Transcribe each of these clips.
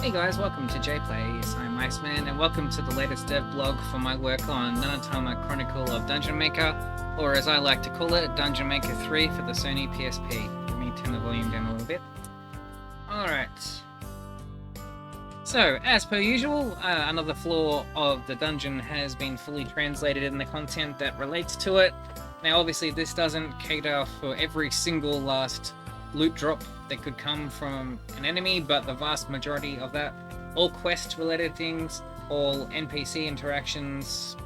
Hey guys, welcome to JPlays. I'm Iceman, and welcome to the latest devblog for my work on Nanatama Chronicle of Dungeon Maker, or as I like to call it, Dungeon Maker 3 for the Sony PSP. Let me turn the volume down a little bit. Alright. So, as per usual, another floor of the dungeon has been fully translated in the content that relates to it. Now, obviously, this doesn't cater for every single last loot drop that could come from an enemy, but the vast majority of that, all quest-related things, all NPC interactions,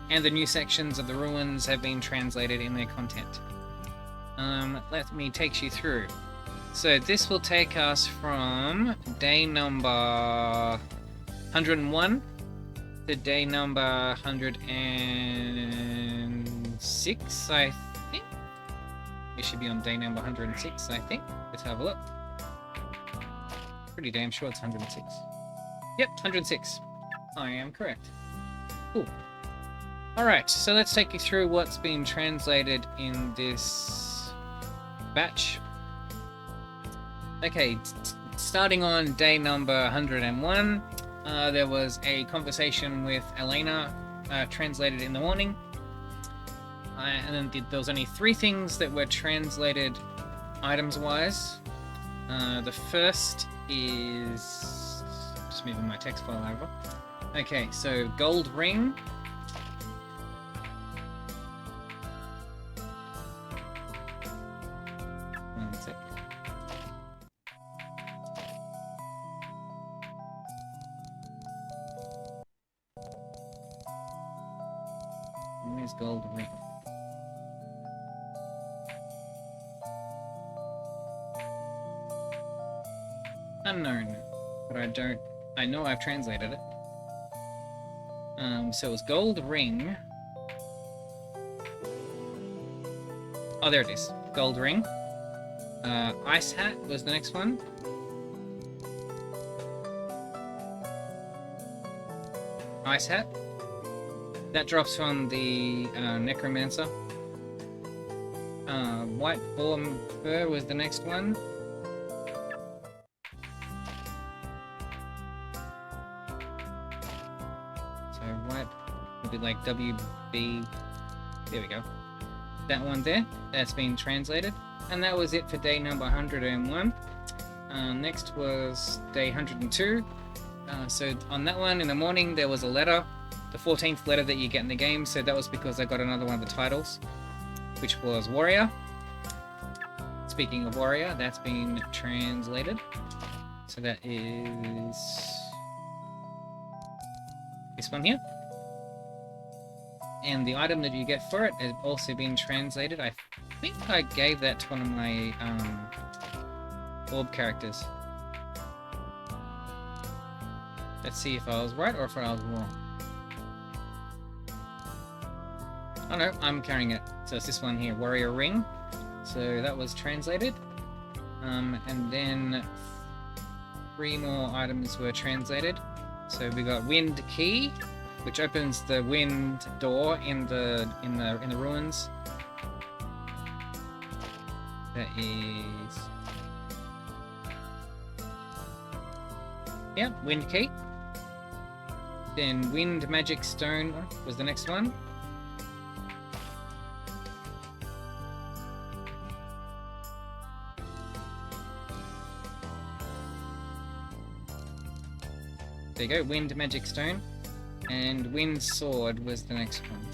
and the new sections of the ruins have been translated in their content. Let me take you through. So this will take us from day number 101 to day number 106, I think. We should be on day number 106, I think. Let's have a look. Pretty damn sure it's 106. Yep, 106. I am correct. Cool. Alright, so let's take you through what's been translated in this batch. Okay, starting on day number 101, there was a conversation with Elena, translated in the morning. And then there was only 3 things that were translated items-wise. The first is... just moving my text file over. Okay, so gold ring. One sec. Where's gold ring? Unknown, but I know I've translated it. So it was gold ring. Oh, there it is. Gold ring. Ice hat was the next one. Ice hat. That drops from the necromancer. White boar fur was the next one. Be like WB. There we go. That one there. That's been translated. And that was it for day number 101. Next was day 102. So on that one in the morning there was a letter. The 14th letter that you get in the game. So that was because I got another one of the titles, which was Warrior. Speaking of Warrior, that's been translated. So that is this one here. And the item that you get for it has also been translated. I think I gave that to one of my orb characters. Let's see if I was right or if I was wrong. Oh no, I'm carrying it. So it's this one here, Warrior Ring. So that was translated. And then 3 more items were translated. So we got Wind Key, which opens the wind door in the ruins. That is, yeah, wind key. Then wind magic stone was the next one. There you go, wind magic stone. And Wind Sword was the next one.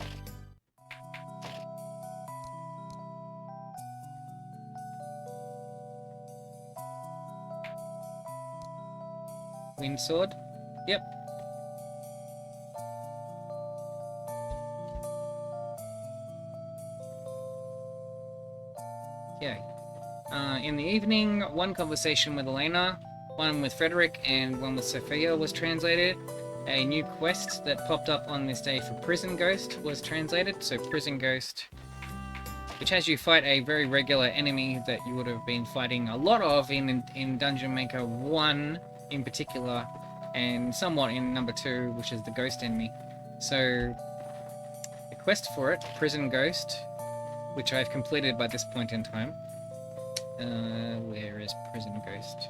Wind Sword? Yep. Okay. In the evening, 1 conversation with Elena, 1 with Frederick, and 1 with Sophia was translated. A new quest that popped up on this day for Prison Ghost was translated. So Prison Ghost, which has you fight a very regular enemy that you would have been fighting a lot of in Dungeon Maker 1 in particular, and somewhat in number 2, which is the ghost enemy. So the quest for it, Prison Ghost, which I've completed by this point in time. Where is Prison Ghost?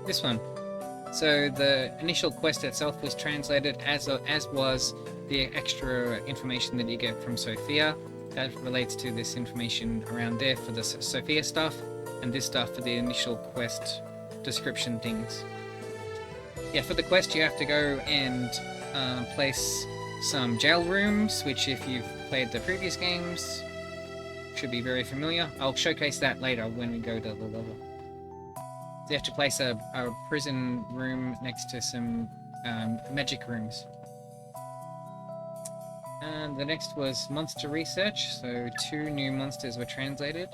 this one. So the initial quest itself was translated, as was the extra information that you get from Sophia. That relates to this information around there for the Sophia stuff, and this stuff for the initial quest description things. Yeah, for the quest you have to go and place some jail rooms, which if you've played the previous games should be very familiar. I'll showcase that later when we go to the level. So you have to place a prison room next to some magic rooms. And the next was monster research, so 2 new monsters were translated.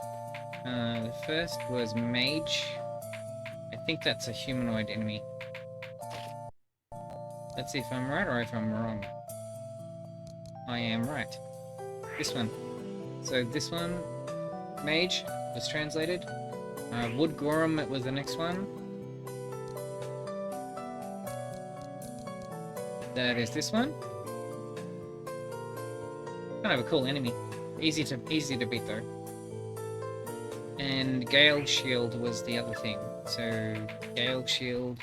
The first was Mage. I think that's a humanoid enemy. Let's see if I'm right or if I'm wrong. I am right. This one. So this one, Mage, was translated. Wood Gorum was the next one. That is this one. Kind of a cool enemy. Easy to beat though. And Gale Shield was the other thing. So Gale Shield.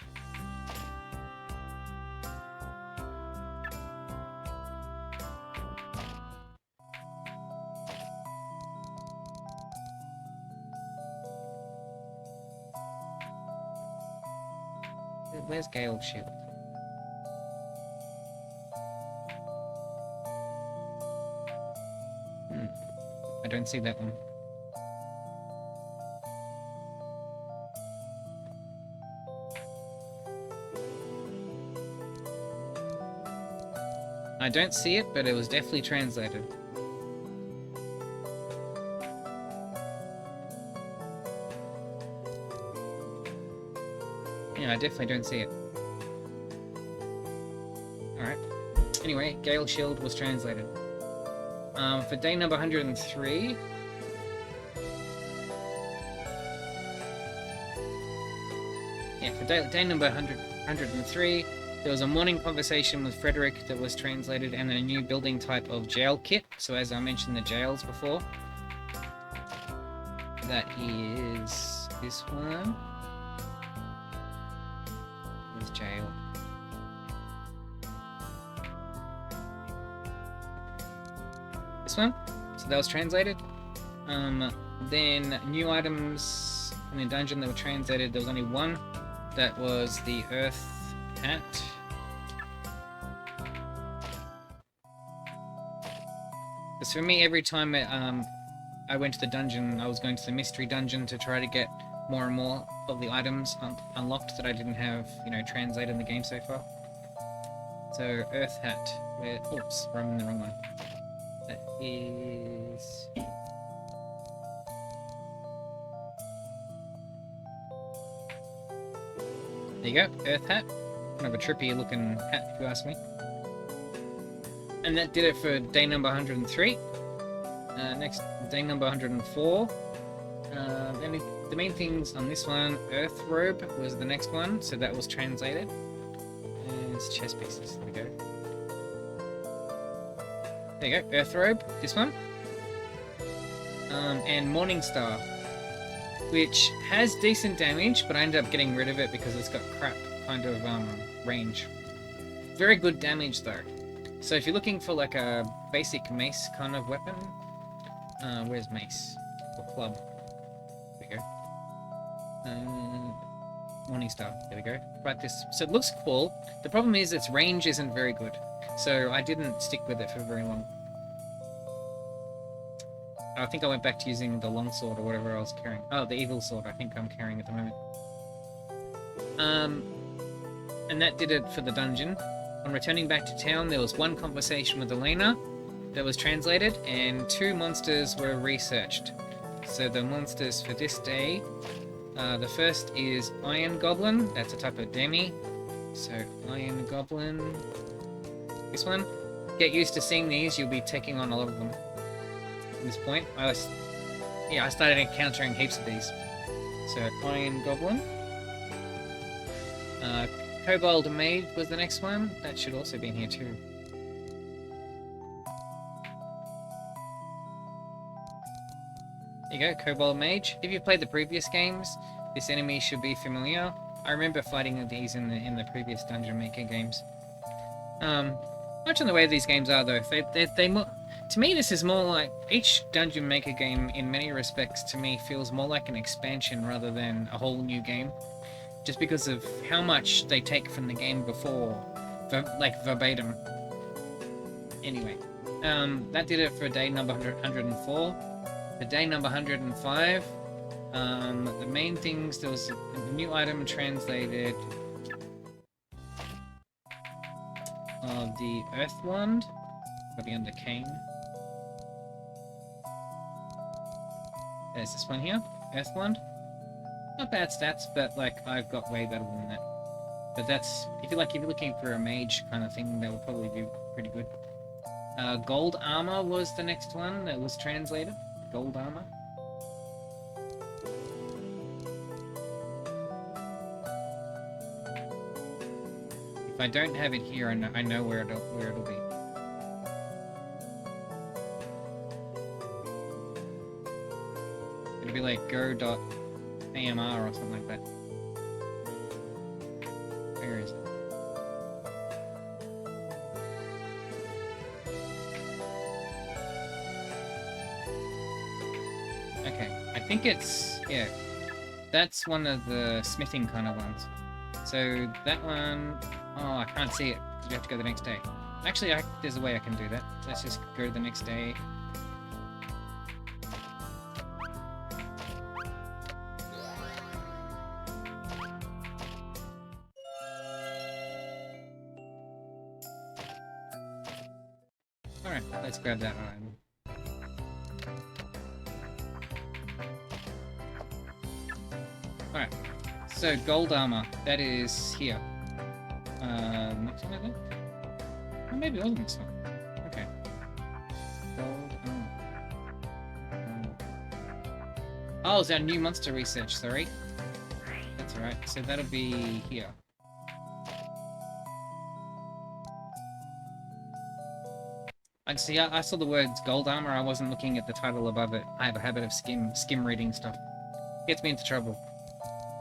Where's Gale Shield? I don't see that one. I don't see it, but it was definitely translated. Yeah, I definitely don't see it. Alright. Anyway, Gale Shield was translated. For day number 103... Yeah, for day number 103, there was a morning conversation with Frederick that was translated, and a new building type of jail kit. So as I mentioned the jails before, that is this one. This jail. This one. So that was translated. Then new items in the dungeon that were translated. There was only one. That was the Earth Hat. Because for me, every time I went to the dungeon, I was going to the mystery dungeon to try to get more and more of the items unlocked that I didn't have, translated in the game so far. So, Earth Hat. Oops, I'm in the wrong one. That is... There you go, Earth Hat. Kind of a trippy looking hat, if you ask me. And that did it for day number 103. Next, day number 104. And the main things on this one, Earth Robe was the next one, so that was translated. And it's chest pieces, there we go. There you go, Earth Robe, this one. And Morning Star, which has decent damage, but I ended up getting rid of it because it's got crap kind of range. Very good damage though. So if you're looking for like a basic mace kind of weapon, where's mace? Or club? There we go. Morning Star, there we go. Right, this. So it looks cool. The problem is its range isn't very good. So I didn't stick with it for very long. I think I went back to using the longsword or whatever I was carrying. Oh, the evil sword I think I'm carrying at the moment. And that did it for the dungeon. On returning back to town, there was one conversation with Elena that was translated, and 2 monsters were researched. So the monsters for this day, the first is Iron Goblin. That's a type of demi. So Iron Goblin. This one. Get used to seeing these. You'll be taking on a lot of them. At this point, I started encountering heaps of these. So Iron Goblin. Kobold Mage was the next one. That should also be in here too. There you go, Kobold Mage. If you've played the previous games, this enemy should be familiar. I remember fighting these in the previous Dungeon Maker games. Much in the way these games are, though, they more, to me, this is more like each Dungeon Maker game. In many respects, to me, feels more like an expansion rather than a whole new game, just because of how much they take from the game before, like verbatim. Anyway, that did it for day number 104. For day number 105, the main things, there was a new item translated of the Earth Wand, probably under Cane. There's this one here, Earth Wand. Not bad stats, but like I've got way better than that. But that's, if you're looking for a mage kind of thing, that will probably do pretty good. Gold Armor was the next one that was translated. Gold Armor. If I don't have it here, I know where it'll be. It'll be like go.amr or something like that. Where is it? Okay, I think it's, yeah, that's one of the smithing kind of ones. So that one, oh, I can't see it, because we have to go the next day. Actually, there's a way I can do that. Let's just go the next day. Alright, let's grab that item. Alright, so gold armor, that is here. Next one, I think? Oh, maybe it wasn't this one. Okay. Gold armor. Oh, it's our new monster research, sorry. That's alright, so that'll be here. I saw the words gold armor, I wasn't looking at the title above it. I have a habit of skim reading stuff. Gets me into trouble.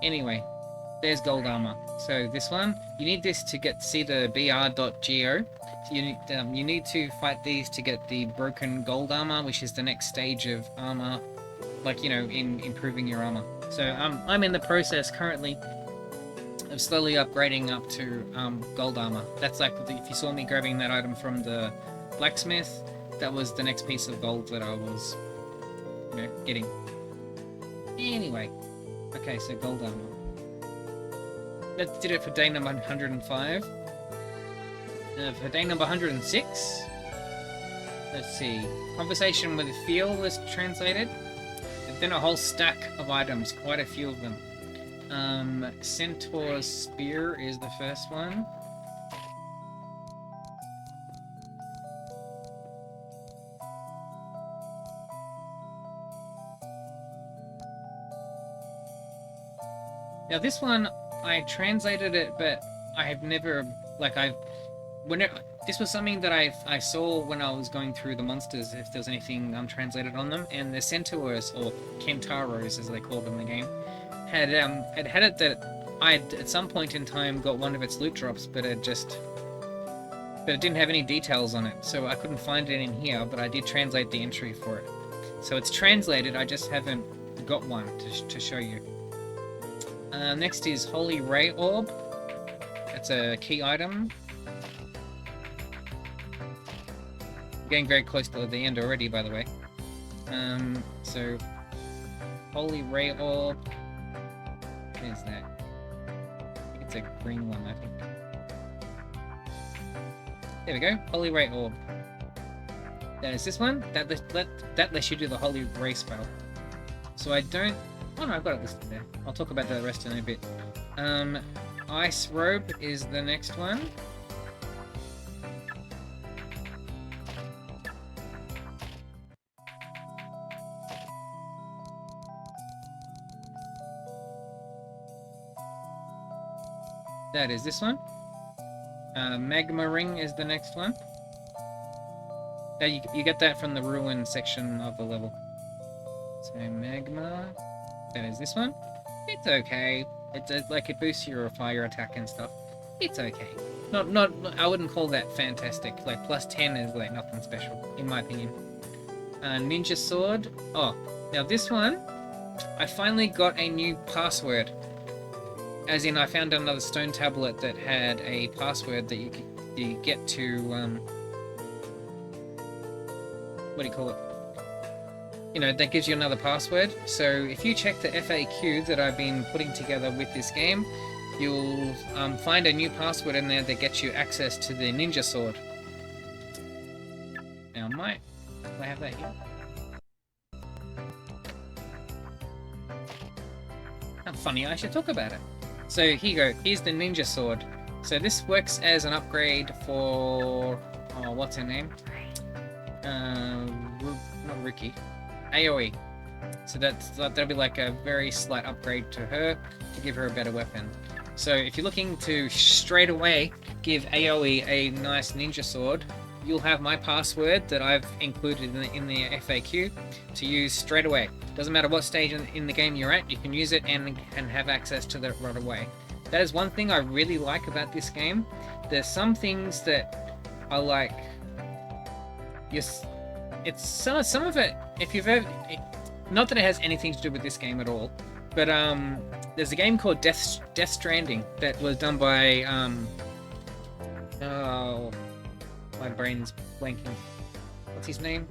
Anyway, there's gold armor. So this one, you need this to see the br.go. You need to fight these to get the broken gold armor, which is the next stage of armor, like, you know, in improving your armor. So I'm in the process currently of slowly upgrading up to gold armor. That's like, if you saw me grabbing that item from the blacksmith, that was the next piece of gold that I was, you know, getting. Anyway, okay, so gold armor. That did it for day number 105. For day number 106, let's see. Conversation with Feel was translated. And then a whole stack of items, quite a few of them. Centaur's Spear is the first one. Now this one, I translated it, but I have never, this was something that I saw when I was going through the monsters, if there was anything untranslated on them, and the centaurs, or kentauros as they call them in the game, had it that I'd at some point in time got one of its loot drops, but it didn't have any details on it, so I couldn't find it in here, but I did translate the entry for it. So it's translated, I just haven't got one to show you. Next is Holy Ray Orb. That's a key item. I'm getting very close to the end already, by the way. So Holy Ray Orb. What is that? I think it's a green one, I think. There we go. Holy Ray Orb. That is this one. That lets you do the Holy Ray spell. So I don't... Oh no, I've got it listed there. I'll talk about the rest in a bit. Ice Robe is the next one. That is this one. Magma Ring is the next one. You get that from the ruin section of the level. So Magma... That is this one. It's okay. Like it boosts your fire attack and stuff. It's okay. Not I wouldn't call that fantastic. Like plus 10 is like nothing special in my opinion. Ninja sword. Oh, now this one, I finally got a new password. As in, I found another stone tablet that had a password that you get to what do you call it? You know, that gives you another password. So if you check the FAQ that I've been putting together with this game, you'll find a new password in there that gets you access to the ninja sword. Now, do I have that here? How funny, I should talk about it. So here you go, here's the ninja sword. So this works as an upgrade for, oh, what's her name? Not Ricky. AoE. So that'll be like a very slight upgrade to her to give her a better weapon. So if you're looking to straight away give AoE a nice ninja sword, you'll have my password that I've included in the FAQ to use straight away. Doesn't matter what stage in the game you're at, you can use it and have access to that right away. That is one thing I really like about this game. There's some things that are like, it's some of it, if you've ever, not that it has anything to do with this game at all, but there's a game called Death Stranding that was done by oh, my brain's blanking. What's his name?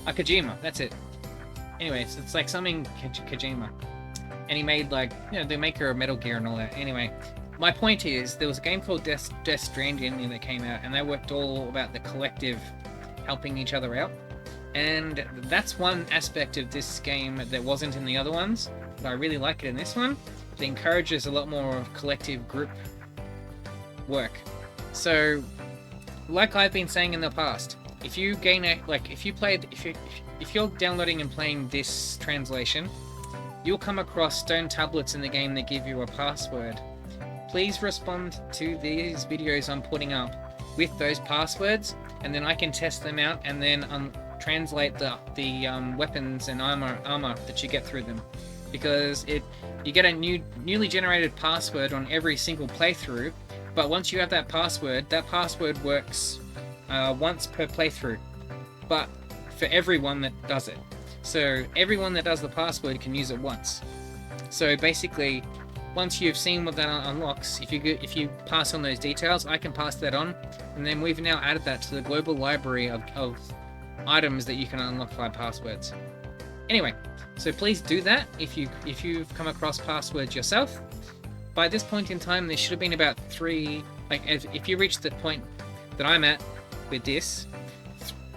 Kojima, that's it. Anyway, so it's like something Kojima. And he made like, you know, the maker of Metal Gear and all that. Anyway, my point is, there was a game called Death Stranding that came out, and they worked all about the collective helping each other out. And that's one aspect of this game that wasn't in the other ones, but I really like it in this one. It encourages a lot more of collective group work. So, like I've been saying in the past, if you gain a, like, if you're downloading and playing this translation, you'll come across stone tablets in the game that give you a password. Please respond to these videos I'm putting up with those passwords, and then I can test them out and then translate the weapons and armor that you get through them. Because you get a newly generated password on every single playthrough, but once you have that password works once per playthrough, but for everyone that does it. So everyone that does the password can use it once. So basically, once you've seen what that unlocks, if you pass on those details, I can pass that on, and then we've now added that to the global library of items that you can unlock by passwords. Anyway, so please do that if you've come across passwords yourself. By this point in time, there should have been about 3. Like, if you reach the point that I'm at with this,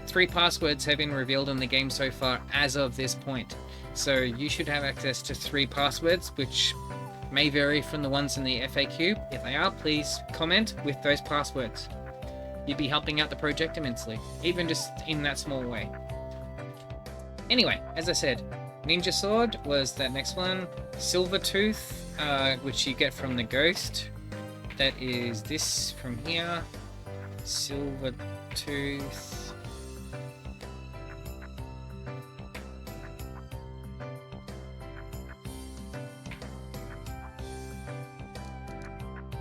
3 passwords have been revealed in the game so far as of this point. So you should have access to 3 passwords, which may vary from the ones in the FAQ. If they are, please comment with those passwords. You'd be helping out the project immensely, even just in that small way. Anyway, as I said, Ninja Sword was that next one. Silver Tooth, which you get from the ghost. That is this from here. Silver Tooth.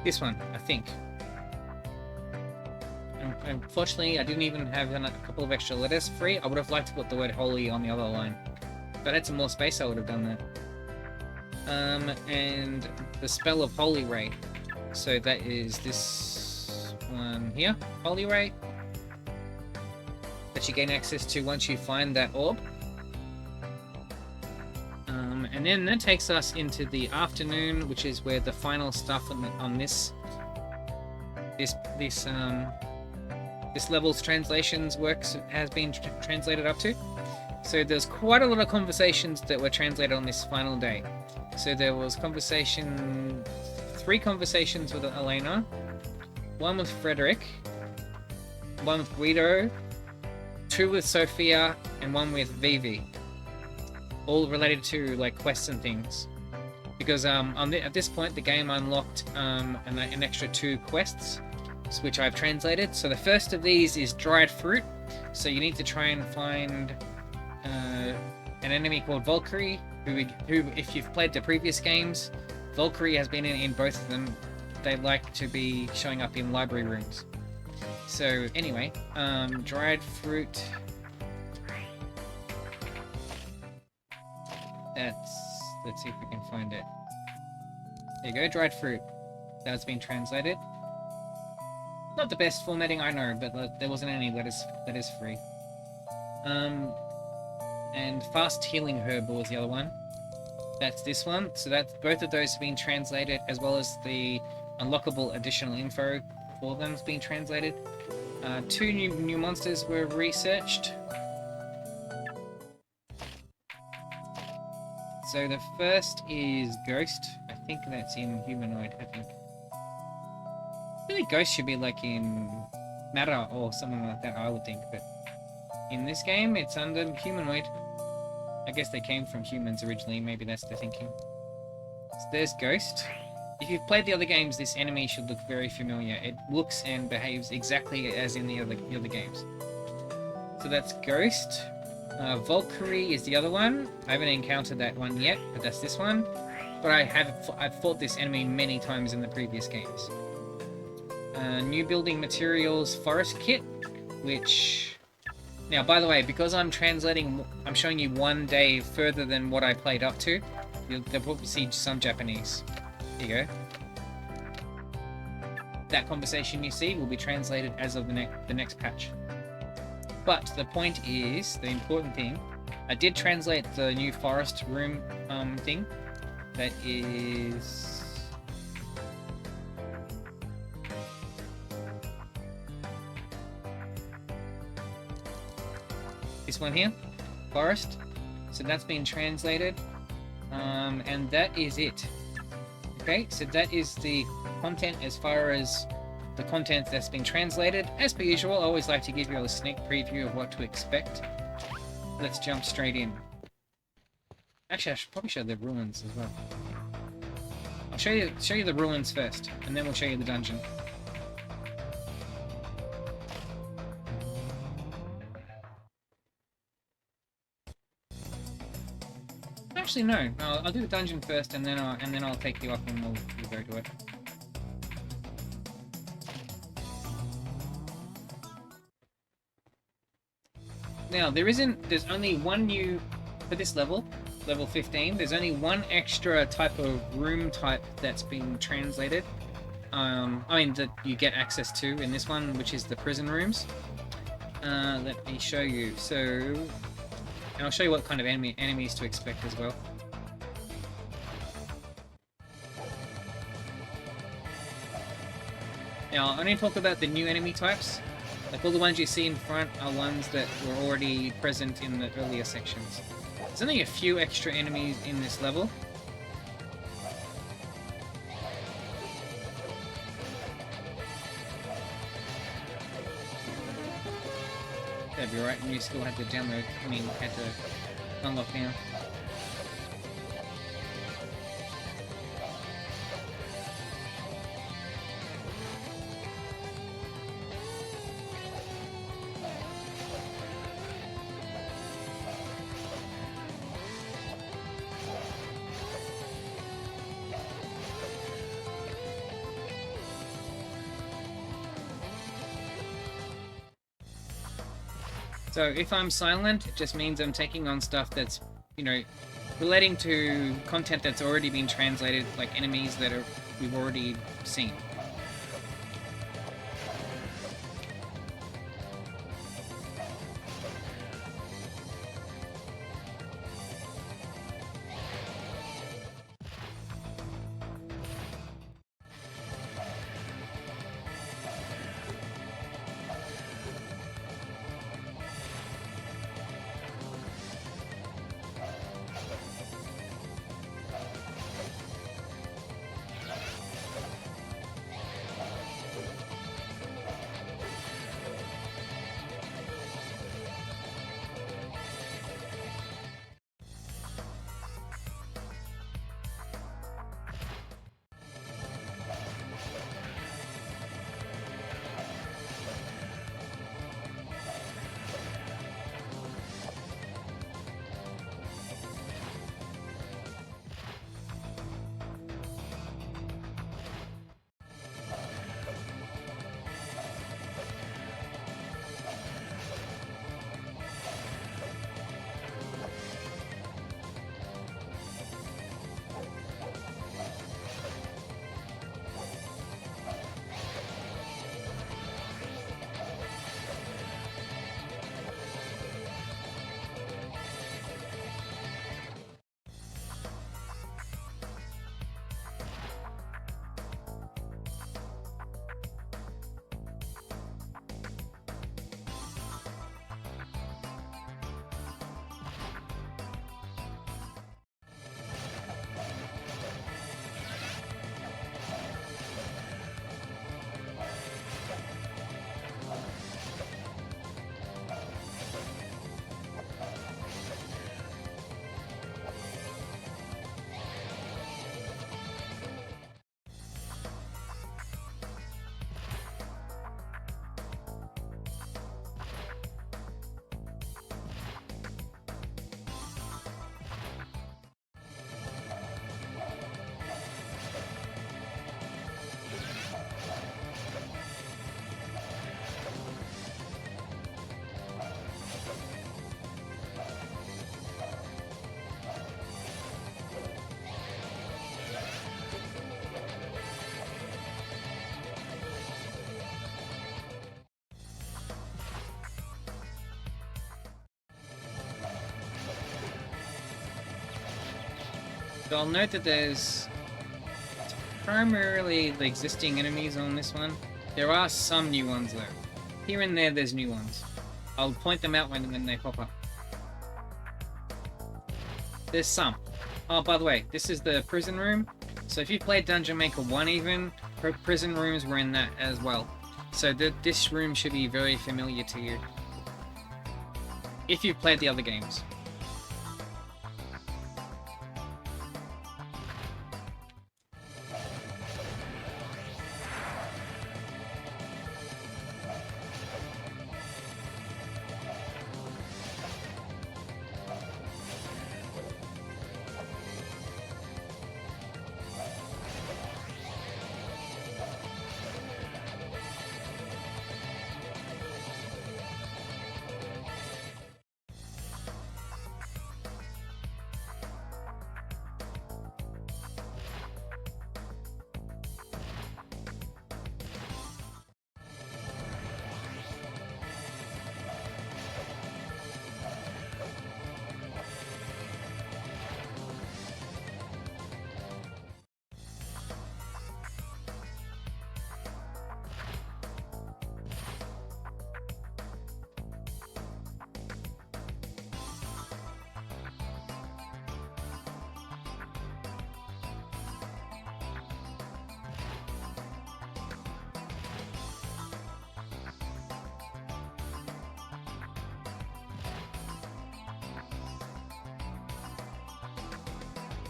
This one, I think. Unfortunately, I didn't even have a couple of extra letters free. I would have liked to put the word holy on the other line. If I had some more space, I would have done that. And the spell of Holy Ray. So that is this one here, Holy Ray. That you gain access to once you find that orb. And then that takes us into the afternoon, which is where the final stuff on this level's translations has been translated up to. So there's quite a lot of conversations that were translated on this final day. So there was 3 conversations with Elena, 1 with Frederick, 1 with Guido, 2 with Sophia, and 1 with Vivi. All related to like quests and things, because at this point the game unlocked an extra 2 quests, which I've translated. So the first of these is dried fruit. So you need to try and find an enemy called Valkyrie, who, if you've played the previous games, Valkyrie has been in both of them. They like to be showing up in library rooms. So anyway, dried fruit. Let's see if we can find it. There you go, dried fruit. That's been translated. Not the best formatting, I know, but there wasn't any that is free. And fast healing herb was the other one. That's this one. So that's both of those have been translated, as well as the unlockable additional info for them has been translated. 2 new monsters were researched. So the first is Ghost. I think that's in Humanoid, I think. Really, Ghost should be like in Matter or something like that, I would think, but in this game, it's under Humanoid. I guess they came from humans originally, maybe that's the thinking. So there's Ghost. If you've played the other games, this enemy should look very familiar. It looks and behaves exactly as in the other games. So that's Ghost. Valkyrie is the other one. I haven't encountered that one yet, but that's this one. But I've fought this enemy many times in the previous games. New building materials forest kit, which... Now, by the way, because I'm showing you one day further than what I played up to, you'll probably see some Japanese. Here you go. That conversation you see will be translated as of the next patch. But the point is, the important thing, I did translate the new forest room thing. That is... this one here, forest. So that's been translated, and that is it. Okay, so that is the content as far as the content that's been translated. As per usual, I always like to give you a sneak preview of what to expect. Let's jump straight in. Actually, I should probably show the ruins as well. I'll show you the ruins first, and then we'll show you the dungeon. Actually, no. I'll do the dungeon first, and then I'll take you up and we'll go to it. Now, there's only one new, for this level 15, there's only one extra type of room type that's been translated. That you get access to in this one, which is the prison rooms. Let me show you. So... and I'll show you what kind of enemies to expect as well. Now, I'll only talk about the new enemy types. Like, all the ones you see in front are ones that were already present in the earlier sections. There's only a few extra enemies in this level. That'd be right, and you still had to download, had to unlock now. So if I'm silent, it just means I'm taking on stuff that's, relating to content that's already been translated, like enemies that we've already seen. So I'll note that there's primarily the existing enemies on this one. There are some new ones though. Here and there's new ones. I'll point them out when they pop up. There's some. Oh, by the way, this is the prison room. So if you played Dungeon Maker 1 even, prison rooms were in that as well. So this room should be very familiar to you. If you've played the other games.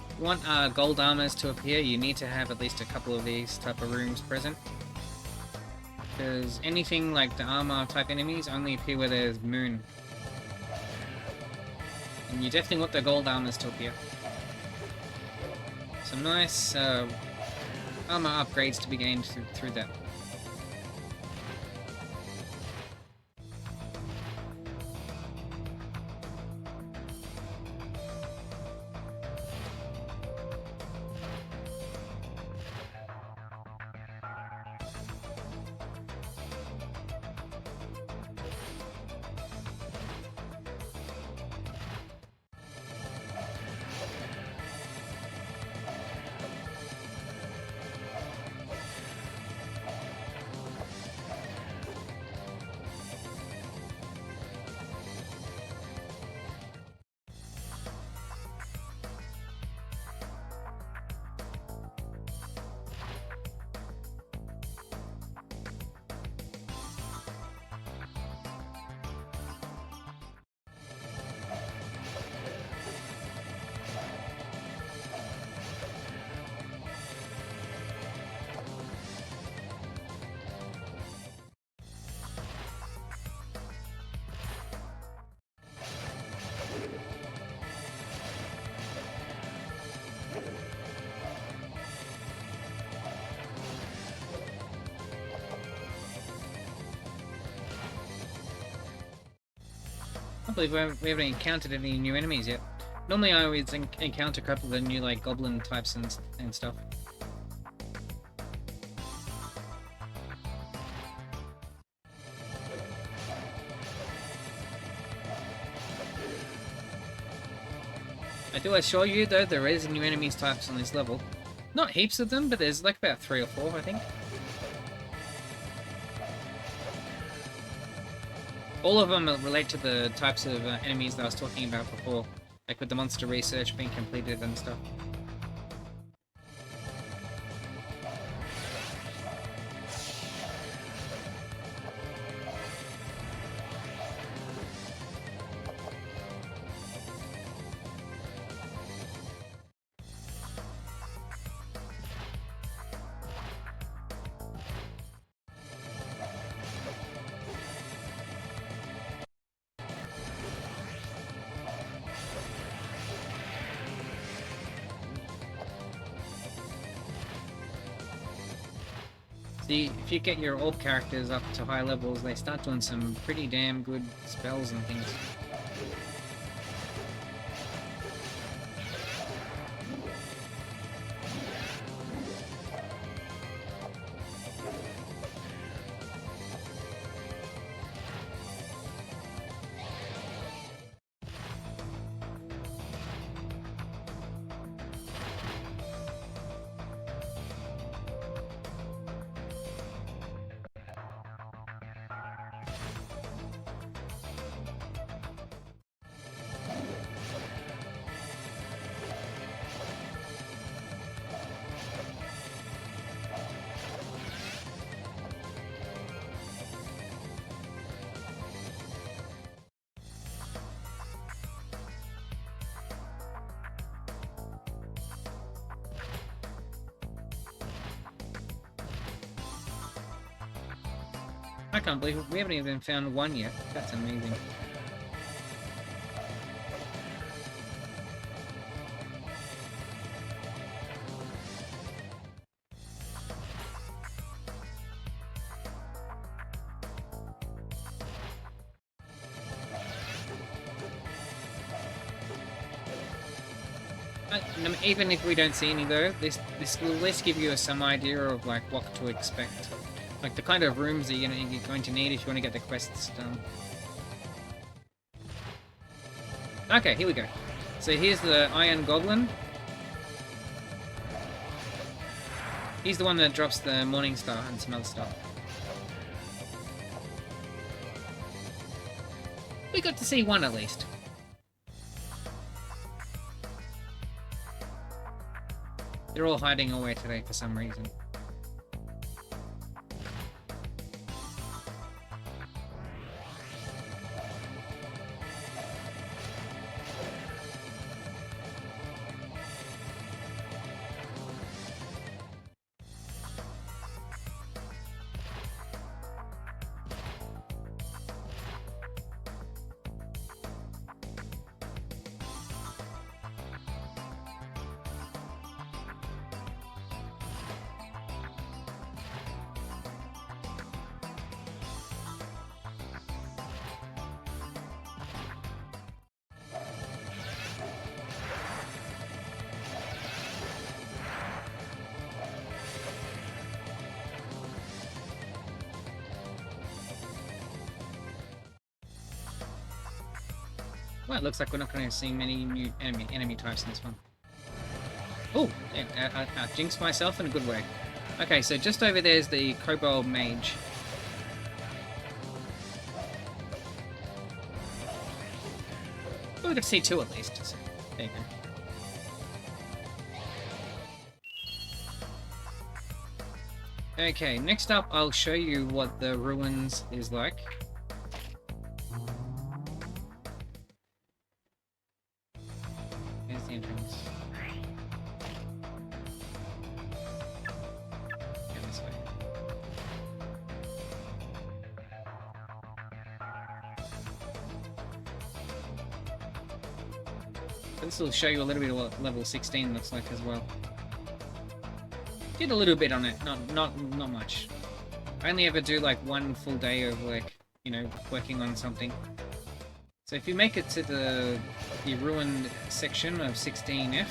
If you want gold armors to appear, you need to have at least a couple of these type of rooms present. Because anything like the armor type enemies only appear where there's moon. And you definitely want the gold armors to appear. Some nice armor upgrades to be gained through that. I believe we haven't encountered any new enemies yet. Normally I always encounter a couple of the new like goblin types and stuff. I do assure you though, there is new enemies types on this level. Not heaps of them, but there's like about 3 or 4 I think. All of them relate to the types of enemies that I was talking about before, like with the monster research being completed and stuff. See, if you get your orb characters up to high levels, they start doing some pretty damn good spells and things. I can't believe we haven't even found one yet. That's amazing. Even if we don't see any though, this will at least give you some idea of like what to expect. Like the kind of rooms that you're going to need if you want to get the quests done. Okay, here we go. So here's the Iron Goblin. He's the one that drops the Morning Star and some other stuff. We got to see one at least. They're all hiding away today for some reason. Well, it looks like we're not going to see many new enemy types in this one. Oh, I jinxed myself in a good way. Okay, so just over there is the Kobold Mage. Well, we got to see two at least. So there you go. Okay, next up I'll show you what the ruins is like. There's the entrance. Go this way. This will show you a little bit of what level 16 looks like as well. Did a little bit on it, not much. I only ever do like one full day of like, you know, working on something. So if you make it to the ruined section of 16F,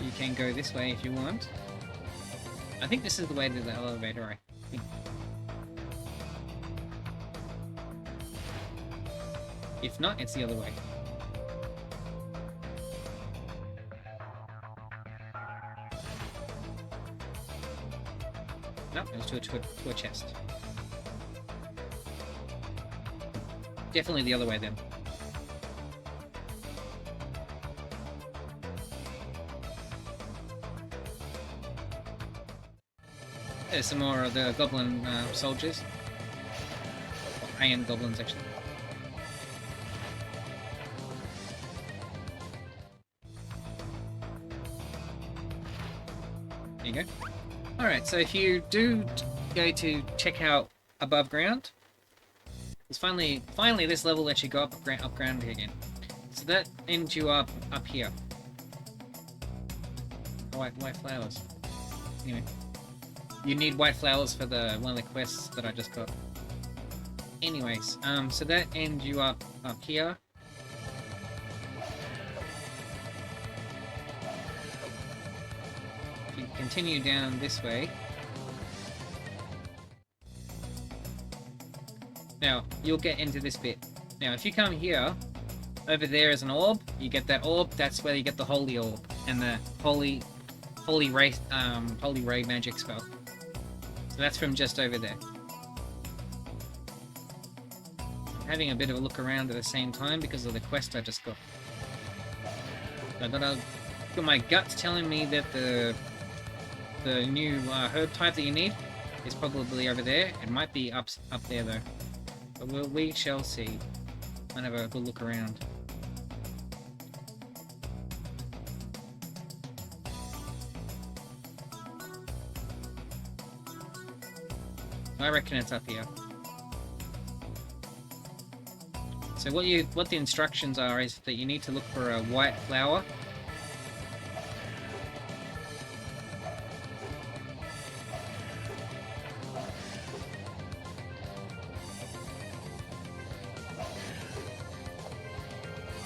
you can go this way if you want. I think this is the way to the elevator, I think. If not, it's the other way. No, it was to a chest. Definitely the other way then. There's some more of the goblin soldiers. Or iron goblins, actually. There you go. Alright, so if you do go to check out above ground, it's finally this level lets you go up ground again. So that ends you up here. Oh, white flowers. Anyway, you need white flowers for one of the quests that I just got. Anyways, so that ends you up here. If you continue down this way. Now, you'll get into this bit. Now, if you come here, over there is an orb. You get that orb. That's where you get the holy orb and the holy ray magic spell. So that's from just over there. I'm having a bit of a look around at the same time because of the quest I just got. I got my guts telling me that the new herb type that you need is probably over there. It might be up there though. But we shall see. I'll have a good look around. I reckon it's up here. So what the instructions are is that you need to look for a white flower.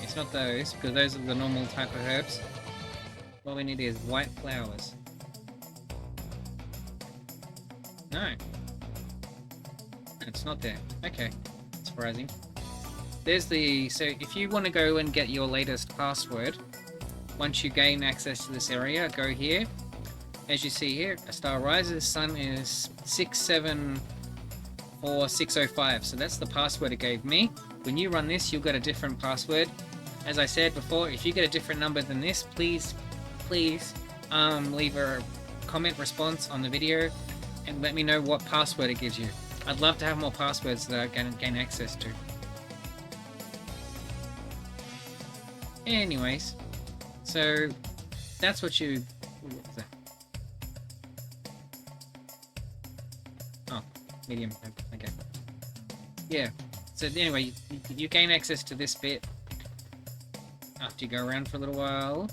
It's not those, because those are the normal type of herbs. What we need is white flowers. No. It's not there. Okay. Surprising. There's the... So if you want to go and get your latest password, once you gain access to this area, go here. As you see here, a star rises, sun is 674605. So that's the password it gave me. When you run this, you'll get a different password. As I said before, if you get a different number than this, please leave a comment response on the video and let me know what password it gives you. I'd love to have more passwords that I can gain access to. Anyways, so that's what you... What was that? Oh, medium. Okay. Yeah. So anyway, you gain access to this bit after you go around for a little while.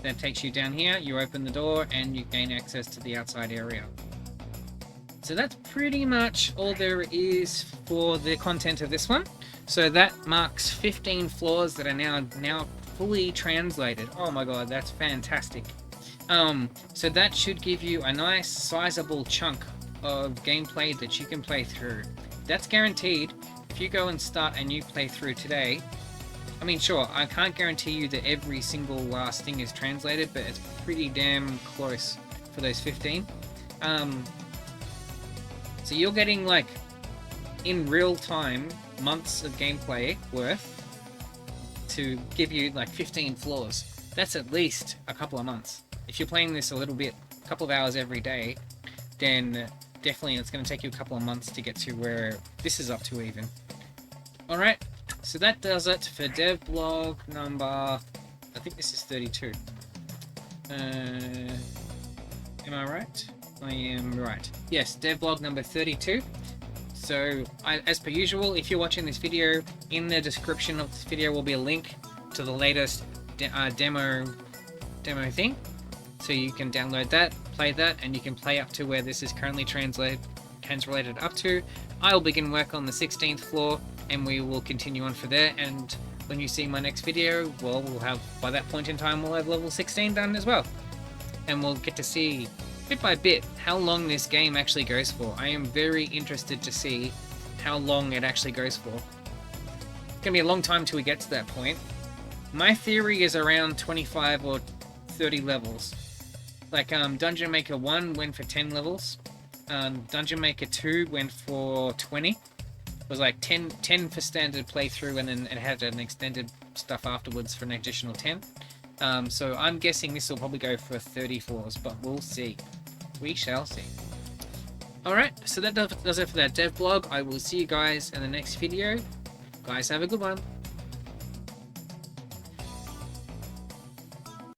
That takes you down here, you open the door, and you gain access to the outside area. So that's pretty much all there is for the content of this one. So that marks 15 floors that are now fully translated. Oh my god, that's fantastic. So that should give you a nice sizable chunk of gameplay that you can play through. That's guaranteed. If you go and start a new playthrough today, I mean, sure, I can't guarantee you that every single last thing is translated, but it's pretty damn close for those 15. So you're getting, like, in real time, months of gameplay worth to give you, like, 15 floors. That's at least a couple of months. If you're playing this a little bit, a couple of hours every day, then definitely it's going to take you a couple of months to get to where this is up to even. Alright. So that does it for Devblog number... I think this is 32. Am I right? I am right. Yes, Devblog number 32. So, as per usual, if you're watching this video, in the description of this video will be a link to the latest demo thing. So you can download that, play that, and you can play up to where this is currently translated up to. I'll begin work on the 16th floor, and we will continue on for there, and when you see my next video, well, we'll have, by that point in time, we'll have level 16 done as well. And we'll get to see, bit by bit, how long this game actually goes for. I am very interested to see how long it actually goes for. It's gonna be a long time till we get to that point. My theory is around 25 or 30 levels. Like, Dungeon Maker 1 went for 10 levels. Dungeon Maker 2 went for 20. It was like 10 for standard playthrough, and then it had an extended stuff afterwards for an additional 10. So I'm guessing this will probably go for 30 floors, but we'll see. We shall see. Alright, so that does it for that Devblog. I will see you guys in the next video. Guys, have a good one.